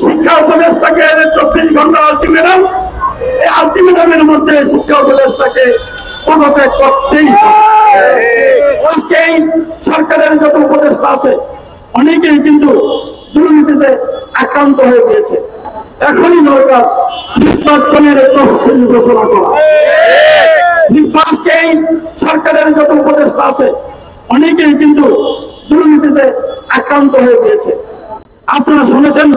শিক্ষা উপদেষ্টাকে 24 ঘন্টা আলটিমেটাম, এই আলটিমেটামের মধ্যে শিক্ষা উপদেষ্টাকে পদত্যাগ করতেই আজকে এই সরকারের যত উপদেষ্টা আছে অনেকেই কিন্তু দুর্নীতিতে আক্রান্ত হয়ে গিয়েছে। এখনই দরকার নির্বাচনের তফসিল ঘোষণা করা। নির্বাচনে সরকারের যত উপদেষ্টা আছে অনেকেই কিন্তু দুর্নীতিতে আক্রান্ত হয়ে গিয়েছে। আপনারা শুনেছেন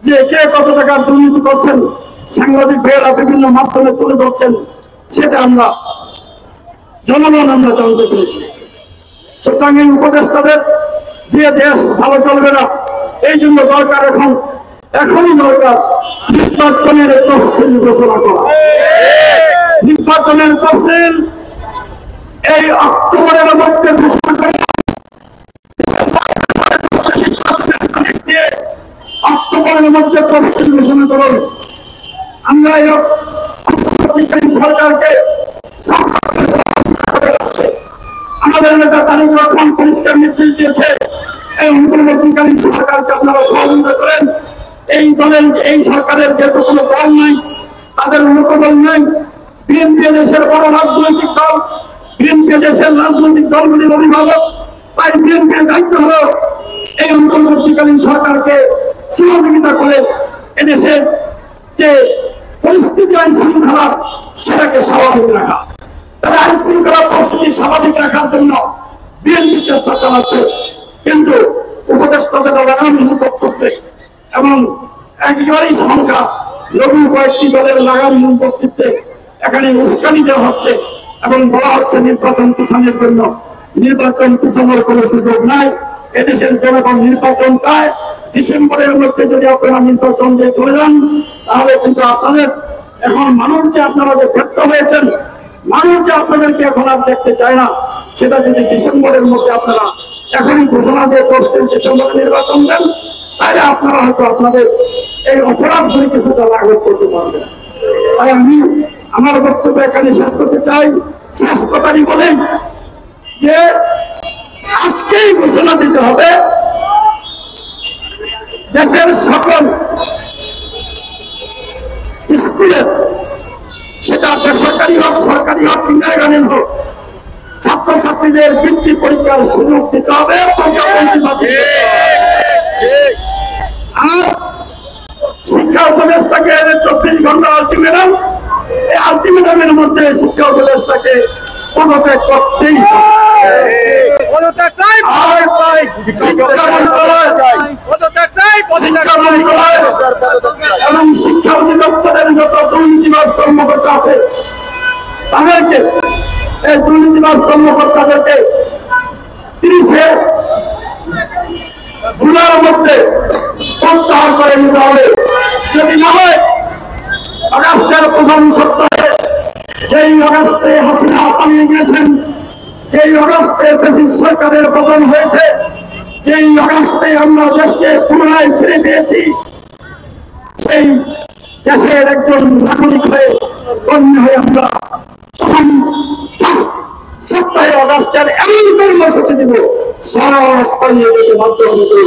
যে কে কত টাকার দুর্নীতি করছেন, সাংবাদিক ভাইয়েরা বিভিন্ন মাধ্যমে তুলে ধরছেন, সেটা আমরা জনগণ আমরা জানতে পেরেছি। সুতরাং এই উপদেষ্টাদের দিয়ে দেশ ভালো চলবে না। এই জন্য দরকার এখনই দরকার নির্বাচনের তফসিল ঘোষণা করা। নির্বাচনের তফসিল এই অক্টোবরের মধ্যে ঘোষণা করে অক্টোবরের মধ্যে তফসিল ঘোষণা করবে। আমরা সরকারকে আমাদের নেতা তারেক রহমান পরিষ্কার নির্দেশ দিয়েছে, এই অন্তর্বর্তীকালীন সরকারকে আপনারা সহযোগিতা করেন। এই দলের এই সরকারের যেহেতু কোনো দল নাই, তাদের লোকবল নাই, বিএনপি দেশের বড় রাজনৈতিক দল, বিএনপি দেশের রাজনৈতিক দলগুলির অভিভাবক, তাই বিএনপির দায়িত্ব হলো এই অন্তর্বর্তীকালীন সরকারকে সহযোগিতা করে এদেশের যে পরিস্থিতি আইন শৃঙ্খলা সেটাকে স্বাভাবিক রাখা। তারা আইন শৃঙ্খলা পরিস্থিতি স্বাভাবিক রাখার জন্য বিএনপি চেষ্টা চালাচ্ছে, কিন্তু উপদেষ্টাদের লাগামহীন বক্তব্যে এবং একেবারেই সংখ্যা লঘু কয়েকটি দলের লাগামহীন বক্তব্যে এখানে উস্কানি দেওয়া হচ্ছে এবং বলা হচ্ছে নির্বাচন পিছানোর জন্য। নির্বাচন পিছানোর কোনো সুযোগ নাই। এদেশের জনগণ নির্বাচন চায়। ডিসেম্বরের মধ্যে যদি আপনারা নির্বাচন দিয়ে চলে যান, তাহলে কিন্তু আপনাদের এখন মানুষ যে আপনারা যে ব্যর্থ হয়েছেন, মানুষ যে আপনাদেরকে এখন আর দেখতে চায় না, সেটা যদি ডিসেম্বরের মধ্যে আপনারা এখনই ঘোষণা দিয়ে করছেন ডিসেম্বরে নির্বাচন দেন, তাহলে আপনারা হয়তো আপনাদের এই অপরাধ ধরে কিছুটা লাঘব করতে পারবেন। তাই আমি আমার বক্তব্য এখানে শেষ করতে চাই। শেষ কথাই বলেই যে আজকেই ঘোষণা দিতে হবে দেশের সকল স্কুলের, সেটা বেসরকারি হোক সরকারি হোক কিন্ডারগার্টেন হোক, ছাত্রছাত্রীদের বৃত্তি পরীক্ষার সুযোগ দিতে হবে। আর শিক্ষা উপদেষ্টাকে 24 ঘন্টা আলটিমেটাম, এই আলটিমেটামের মধ্যে শিক্ষা উপদেষ্টাকে পদত্যাগ করতেই এবং শিক্ষা অধিদপ্তরের যত দুর্নীতিবাজ কর্মকর্তা আছে তাদেরকে, এই দুর্নীতিবাজ কর্মকর্তাদেরকে 30 জুলাইয়ের মধ্যে প্রত্যাহার করে নিতে হবে। যদি না হয় আগস্টের প্রথম সপ্তাহে, যেই আগস্টে হাসিনা পালিয়ে গিয়েছেন, যেই আগস্টে ফ্যাসিস্ট সরকারের পতন হয়েছে, যেই আগস্টে আমরা দেশকে পুনরায় ফিরে পেয়েছি, সেই দেশের একজন নাগরিক হয়ে গণ্য হয়ে আমরা প্রথম সপ্তাহে আগস্টের এমন কর্মসূচি দিব সব পালিয়ে যেতে বাধ্য হবে।